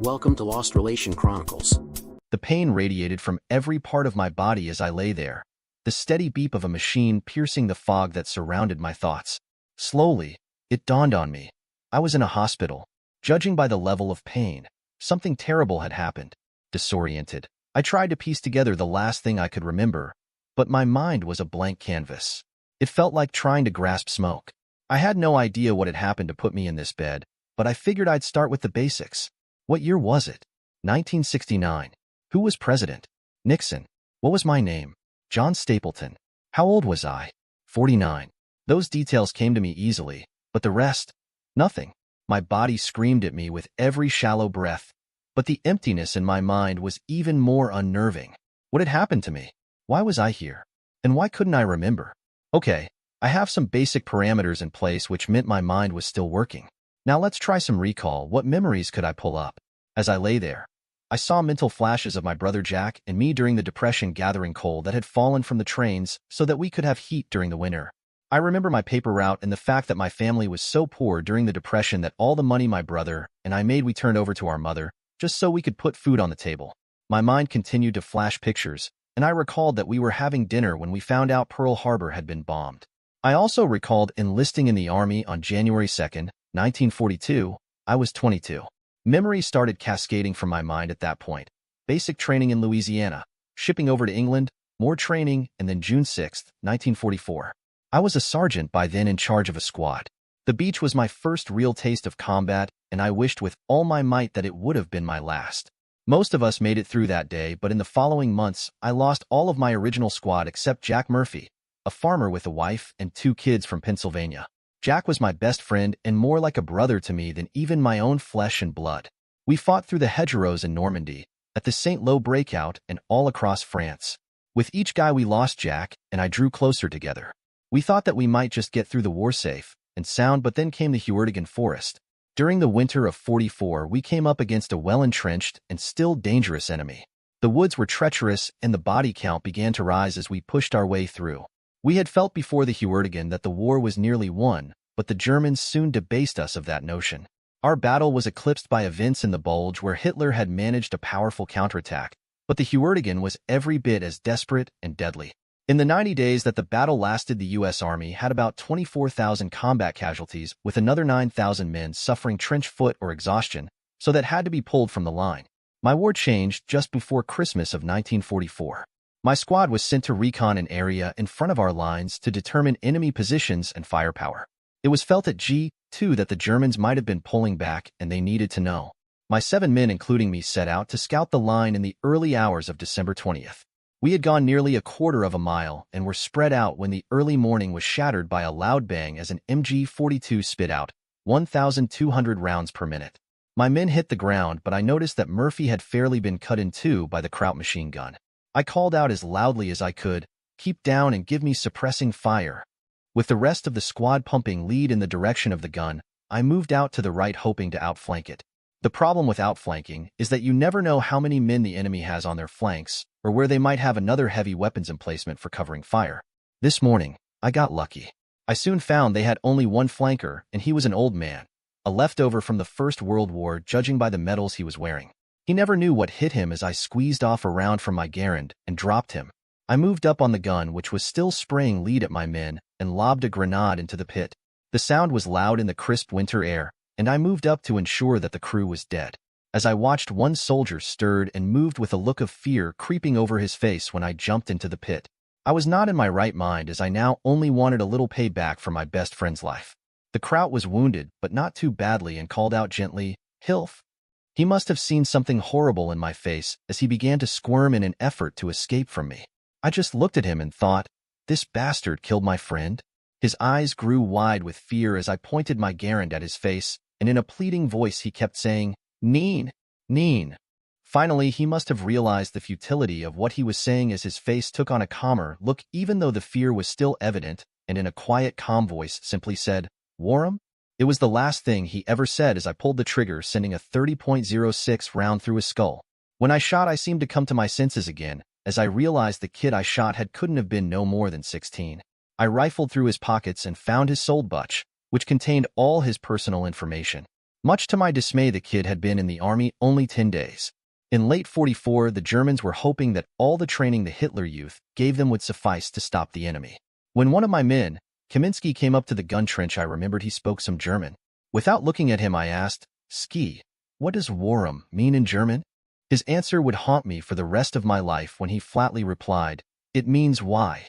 Welcome to Lost Relation Chronicles. The pain radiated from every part of my body as I lay there, the steady beep of a machine piercing the fog that surrounded my thoughts. Slowly, it dawned on me. I was in a hospital. Judging by the level of pain, something terrible had happened. Disoriented, I tried to piece together the last thing I could remember, but my mind was a blank canvas. It felt like trying to grasp smoke. I had no idea what had happened to put me in this bed, but I figured I'd start with the basics. What year was it? 1969. Who was president? Nixon. What was my name? John Stapleton. How old was I? 49. Those details came to me easily, but the rest? Nothing. My body screamed at me with every shallow breath, but the emptiness in my mind was even more unnerving. What had happened to me? Why was I here? And why couldn't I remember? Okay, I have some basic parameters in place which meant my mind was still working. Now let's try some recall. What memories could I pull up? As I lay there, I saw mental flashes of my brother Jack and me during the Depression gathering coal that had fallen from the trains so that we could have heat during the winter. I remember my paper route and the fact that my family was so poor during the Depression that all the money my brother and I made we turned over to our mother, just so we could put food on the table. My mind continued to flash pictures, and I recalled that we were having dinner when we found out Pearl Harbor had been bombed. I also recalled enlisting in the Army on January 2nd, 1942. I was 22. Memories started cascading from my mind at that point. Basic training in Louisiana, shipping over to England, more training, and then June 6, 1944. I was a sergeant by then in charge of a squad. The beach was my first real taste of combat, and I wished with all my might that it would have been my last. Most of us made it through that day, but in the following months, I lost all of my original squad except Jack Murphy, a farmer with a wife and 2 kids from Pennsylvania. Jack was my best friend and more like a brother to me than even my own flesh and blood. We fought through the hedgerows in Normandy, at the St. Lo breakout, and all across France. With each guy we lost Jack and I drew closer together. We thought that we might just get through the war safe and sound, but then came the Huertigan Forest. During the winter of 44, we came up against a well-entrenched and still dangerous enemy. The woods were treacherous and the body count began to rise as we pushed our way through. We had felt before the Huertigan that the war was nearly won, but the Germans soon debased us of that notion. Our battle was eclipsed by events in the Bulge where Hitler had managed a powerful counterattack, but the Huertigan was every bit as desperate and deadly. In the 90 days that the battle lasted, the U.S. Army had about 24,000 combat casualties, with another 9,000 men suffering trench foot or exhaustion, so that had to be pulled from the line. My war changed just before Christmas of 1944. My squad was sent to recon an area in front of our lines to determine enemy positions and firepower. It was felt at G2 that the Germans might have been pulling back and they needed to know. My 7 men, including me, set out to scout the line in the early hours of December 20th. We had gone nearly a quarter of a mile and were spread out when the early morning was shattered by a loud bang as an MG-42 spit out 1,200 rounds per minute. My men hit the ground, but I noticed that Murphy had fairly been cut in two by the Kraut machine gun. I called out as loudly as I could, "Keep down and give me suppressing fire." With the rest of the squad pumping lead in the direction of the gun, I moved out to the right hoping to outflank it. The problem with outflanking is that you never know how many men the enemy has on their flanks, or where they might have another heavy weapons emplacement for covering fire. This morning, I got lucky. I soon found they had only one flanker, and he was an old man, a leftover from the First World War judging by the medals he was wearing. He never knew what hit him as I squeezed off a round from my Garand and dropped him. I moved up on the gun, which was still spraying lead at my men, and lobbed a grenade into the pit. The sound was loud in the crisp winter air, and I moved up to ensure that the crew was dead. As I watched, one soldier stirred and moved with a look of fear creeping over his face when I jumped into the pit. I was not in my right mind as I now only wanted a little payback for my best friend's life. The Kraut was wounded, but not too badly, and called out gently, "Hilf." He must have seen something horrible in my face as he began to squirm in an effort to escape from me. I just looked at him and thought, this bastard killed my friend? His eyes grew wide with fear as I pointed my Garand at his face, and in a pleading voice he kept saying, "Neen, Neen." Finally, he must have realized the futility of what he was saying as his face took on a calmer look, even though the fear was still evident, and in a quiet, calm voice simply said, "Warham?" It was the last thing he ever said as I pulled the trigger, sending a 30.06 round through his skull. When I shot, I seemed to come to my senses again, as I realized the kid I shot couldn't have been no more than 16. I rifled through his pockets and found his sold butch, which contained all his personal information. Much to my dismay, the kid had been in the army only 10 days. In late 44, the Germans were hoping that all the training the Hitler Youth gave them would suffice to stop the enemy. When one of my men, Kaminsky, came up to the gun trench, I remembered he spoke some German. Without looking at him, I asked, "Ski, what does Warum mean in German?" His answer would haunt me for the rest of my life when he flatly replied, "It means why."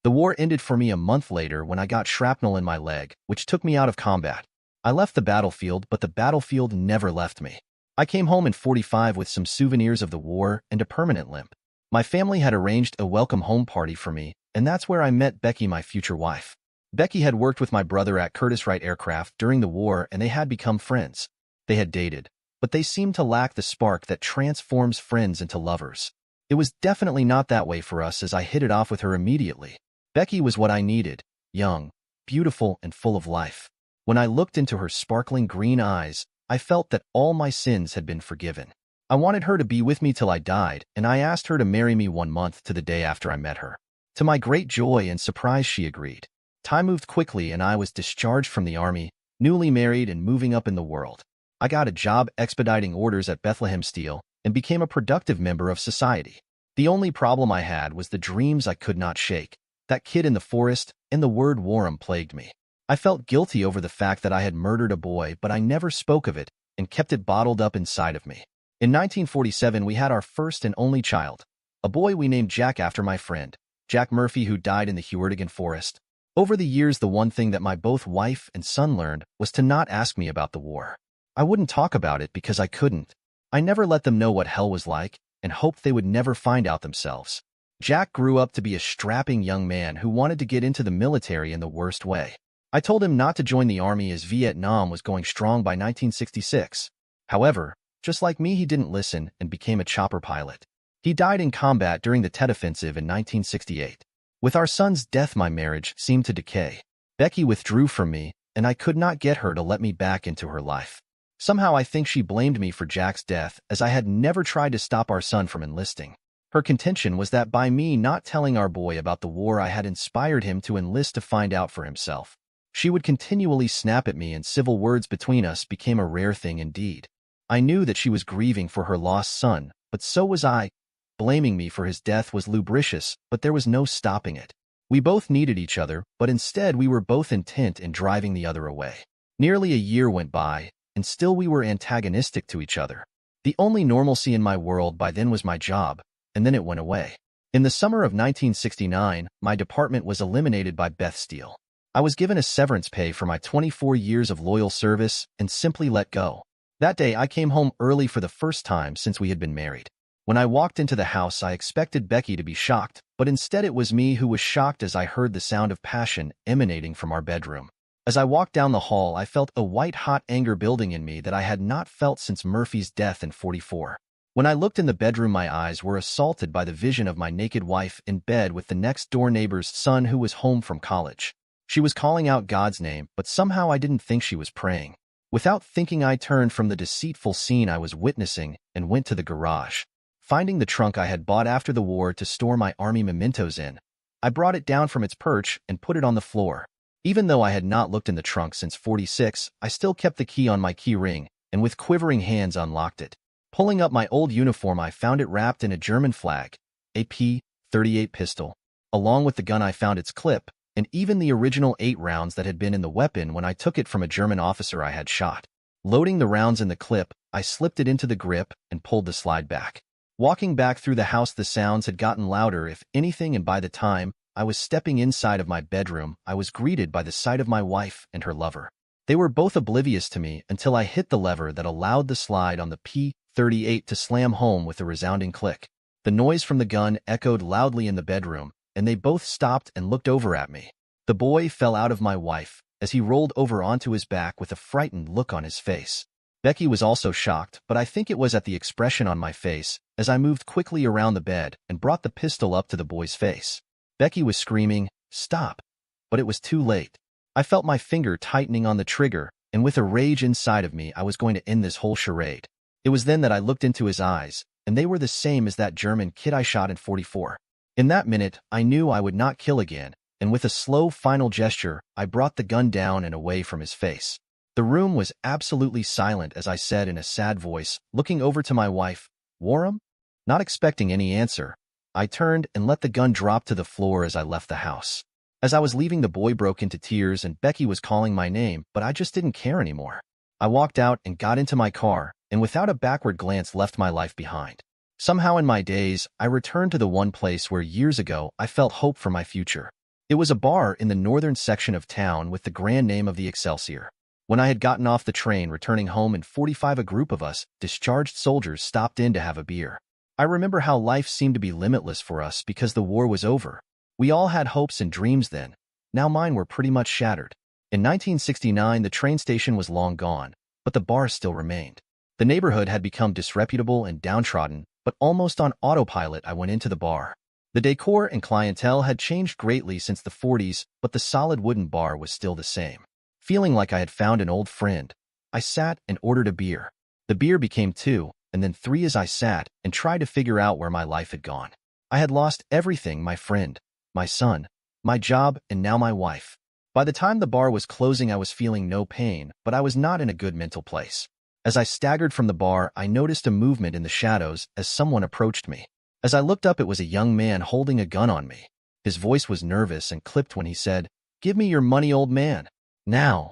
The war ended for me a month later when I got shrapnel in my leg, which took me out of combat. I left the battlefield, but the battlefield never left me. I came home in 45 with some souvenirs of the war and a permanent limp. My family had arranged a welcome home party for me, and that's where I met Becky, my future wife. Becky had worked with my brother at Curtiss-Wright Aircraft during the war, and they had become friends. They had dated, but they seemed to lack the spark that transforms friends into lovers. It was definitely not that way for us, as I hit it off with her immediately. Becky was what I needed: young, beautiful, and full of life. When I looked into her sparkling green eyes, I felt that all my sins had been forgiven. I wanted her to be with me till I died, and I asked her to marry me 1 month to the day after I met her. To my great joy and surprise, she agreed. Time moved quickly, and I was discharged from the army, newly married and moving up in the world. I got a job expediting orders at Bethlehem Steel and became a productive member of society. The only problem I had was the dreams I could not shake. That kid in the forest and the word Warum plagued me. I felt guilty over the fact that I had murdered a boy, but I never spoke of it and kept it bottled up inside of me. In 1947, we had our first and only child, a boy we named Jack after my friend, Jack Murphy, who died in the Huertigan forest. Over the years, the one thing that my both wife and son learned was to not ask me about the war. I wouldn't talk about it because I couldn't. I never let them know what hell was like and hoped they would never find out themselves. Jack grew up to be a strapping young man who wanted to get into the military in the worst way. I told him not to join the army as Vietnam was going strong by 1966. However, just like me, he didn't listen and became a chopper pilot. He died in combat during the Tet Offensive in 1968. With our son's death, my marriage seemed to decay. Becky withdrew from me, and I could not get her to let me back into her life. Somehow I think she blamed me for Jack's death, as I had never tried to stop our son from enlisting. Her contention was that by me not telling our boy about the war, I had inspired him to enlist to find out for himself. She would continually snap at me, and civil words between us became a rare thing indeed. I knew that she was grieving for her lost son, but so was I. Blaming me for his death was lubricious, but there was no stopping it. We both needed each other, but instead we were both intent in driving the other away. Nearly a year went by, and still we were antagonistic to each other. The only normalcy in my world by then was my job, and then it went away. In the summer of 1969, my department was eliminated by Beth Steel. I was given a severance pay for my 24 years of loyal service and simply let go. That day, I came home early for the first time since we had been married. When I walked into the house, I expected Becky to be shocked, but instead it was me who was shocked as I heard the sound of passion emanating from our bedroom. As I walked down the hall, I felt a white-hot anger building in me that I had not felt since Murphy's death in 44. When I looked in the bedroom, my eyes were assaulted by the vision of my naked wife in bed with the next-door neighbor's son who was home from college. She was calling out God's name, but somehow I didn't think she was praying. Without thinking, I turned from the deceitful scene I was witnessing and went to the garage. Finding the trunk I had bought after the war to store my army mementos in, I brought it down from its perch and put it on the floor. Even though I had not looked in the trunk since 46, I still kept the key on my key ring and with quivering hands unlocked it. Pulling up my old uniform, I found it wrapped in a German flag, a P-38 pistol. Along with the gun, I found its clip, and even the original 8 rounds that had been in the weapon when I took it from a German officer I had shot. Loading the rounds in the clip, I slipped it into the grip and pulled the slide back. Walking back through the house, the sounds had gotten louder, if anything, and by the time I was stepping inside of my bedroom, I was greeted by the sight of my wife and her lover. They were both oblivious to me until I hit the lever that allowed the slide on the P-38 to slam home with a resounding click. The noise from the gun echoed loudly in the bedroom, and they both stopped and looked over at me. The boy fell out of my wife as he rolled over onto his back with a frightened look on his face. Becky was also shocked, but I think it was at the expression on my face as I moved quickly around the bed and brought the pistol up to the boy's face. Becky was screaming, "Stop!" but it was too late. I felt my finger tightening on the trigger, and with a rage inside of me, I was going to end this whole charade. It was then that I looked into his eyes, and they were the same as that German kid I shot in 44. In that minute, I knew I would not kill again, and with a slow final gesture, I brought the gun down and away from his face. The room was absolutely silent as I said in a sad voice, looking over to my wife, "Warren?" Not expecting any answer, I turned and let the gun drop to the floor as I left the house. As I was leaving, the boy broke into tears and Becky was calling my name, but I just didn't care anymore. I walked out and got into my car, and without a backward glance left my life behind. Somehow in my days, I returned to the one place where years ago I felt hope for my future. It was a bar in the northern section of town with the grand name of the Excelsior. When I had gotten off the train returning home in 45, a group of us, discharged soldiers, stopped in to have a beer. I remember how life seemed to be limitless for us because the war was over. We all had hopes and dreams then. Now mine were pretty much shattered. In 1969, the train station was long gone, but the bar still remained. The neighborhood had become disreputable and downtrodden, but almost on autopilot I went into the bar. The decor and clientele had changed greatly since the 40s, but the solid wooden bar was still the same. Feeling like I had found an old friend, I sat and ordered a beer. The beer became 2, and then 3 as I sat and tried to figure out where my life had gone. I had lost everything: my friend, my son, my job, and now my wife. By the time the bar was closing, I was feeling no pain, but I was not in a good mental place. As I staggered from the bar, I noticed a movement in the shadows as someone approached me. As I looked up, it was a young man holding a gun on me. His voice was nervous and clipped when he said, "Give me your money, old man. Now."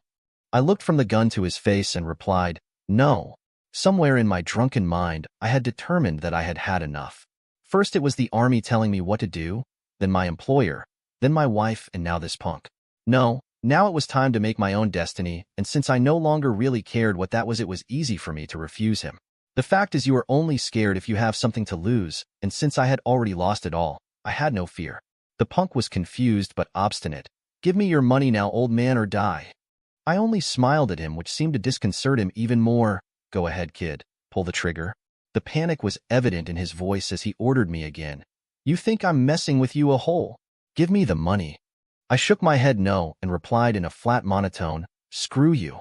I looked from the gun to his face and replied, "No." Somewhere in my drunken mind, I had determined that I had had enough. First it was the army telling me what to do, then my employer, then my wife, and now this punk. No, now it was time to make my own destiny, and since I no longer really cared what that was, it was easy for me to refuse him. The fact is, you are only scared if you have something to lose, and since I had already lost it all, I had no fear. The punk was confused but obstinate. "Give me your money now, old man, or die." I only smiled at him, which seemed to disconcert him even more. "Go ahead, kid. Pull the trigger." The panic was evident in his voice as he ordered me again. "You think I'm messing with you, a hole? Give me the money." I shook my head no and replied in a flat monotone, "Screw you."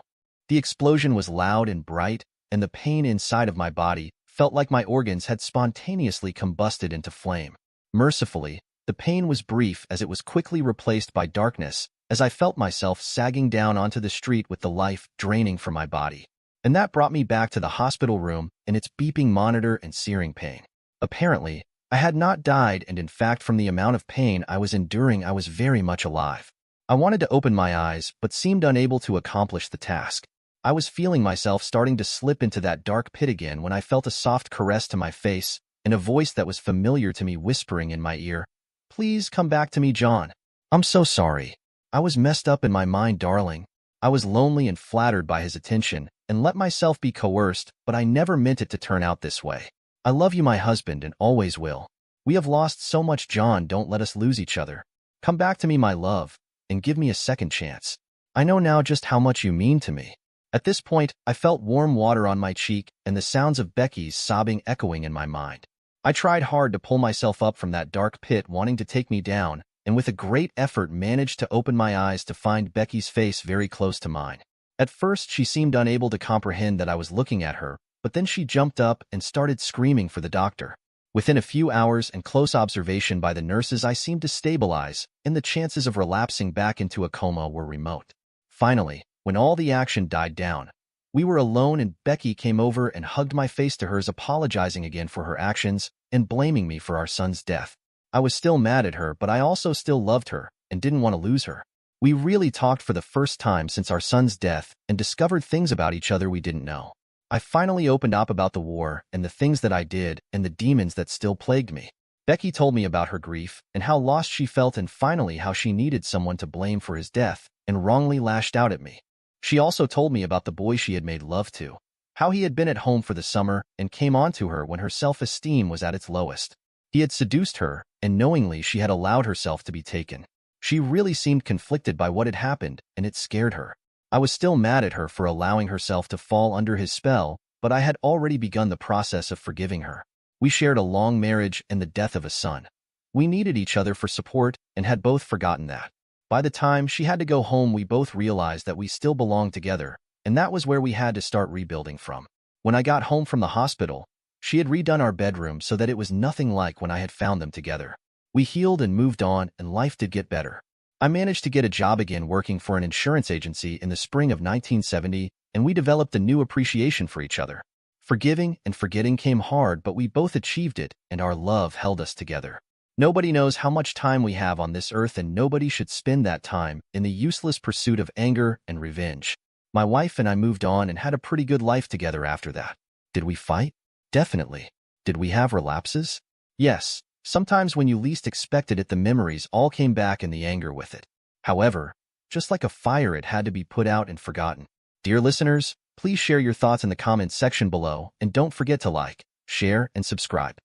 The explosion was loud and bright, and the pain inside of my body felt like my organs had spontaneously combusted into flame. Mercifully, the pain was brief as it was quickly replaced by darkness as I felt myself sagging down onto the street with the life draining from my body. And that brought me back to the hospital room and its beeping monitor and searing pain. Apparently, I had not died, and in fact, from the amount of pain I was enduring, I was very much alive. I wanted to open my eyes, but seemed unable to accomplish the task. I was feeling myself starting to slip into that dark pit again when I felt a soft caress to my face and a voice that was familiar to me whispering in my ear, "Please come back to me, John. I'm so sorry. I was messed up in my mind, darling." I was lonely and flattered by his attention and let myself be coerced, but I never meant it to turn out this way. "I love you, my husband, and always will. We have lost so much, John. Don't let us lose each other. Come back to me, my love, and give me a second chance. I know now just how much you mean to me." At this point, I felt warm water on my cheek and the sounds of Becky's sobbing echoing in my mind. I tried hard to pull myself up from that dark pit wanting to take me down, and with a great effort managed to open my eyes to find Becky's face very close to mine. At first, she seemed unable to comprehend that I was looking at her, but then she jumped up and started screaming for the doctor. Within a few hours and close observation by the nurses, I seemed to stabilize, and the chances of relapsing back into a coma were remote. Finally, when all the action died down, we were alone and Becky came over and hugged my face to hers, apologizing again for her actions and blaming me for our son's death. I was still mad at her, but I also still loved her and didn't want to lose her. We really talked for the first time since our son's death and discovered things about each other we didn't know. I finally opened up about the war and the things that I did and the demons that still plagued me. Becky told me about her grief and how lost she felt, and finally how she needed someone to blame for his death and wrongly lashed out at me. She also told me about the boy she had made love to, how he had been at home for the summer and came on to her when her self-esteem was at its lowest. He had seduced her, and knowingly she had allowed herself to be taken. She really seemed conflicted by what had happened, and it scared her. I was still mad at her for allowing herself to fall under his spell, but I had already begun the process of forgiving her. We shared a long marriage and the death of a son. We needed each other for support and had both forgotten that. By the time she had to go home, we both realized that we still belonged together, and that was where we had to start rebuilding from. When I got home from the hospital, she had redone our bedroom so that it was nothing like when I had found them together. We healed and moved on, and life did get better. I managed to get a job again working for an insurance agency in the spring of 1970, and we developed a new appreciation for each other. Forgiving and forgetting came hard, but we both achieved it, and our love held us together. Nobody knows how much time we have on this earth, and nobody should spend that time in the useless pursuit of anger and revenge. My wife and I moved on and had a pretty good life together after that. Did we fight? Definitely. Did we have relapses? Yes. Sometimes when you least expected it, the memories all came back and the anger with it. However, just like a fire, it had to be put out and forgotten. Dear listeners, please share your thoughts in the comments section below, and don't forget to like, share, and subscribe.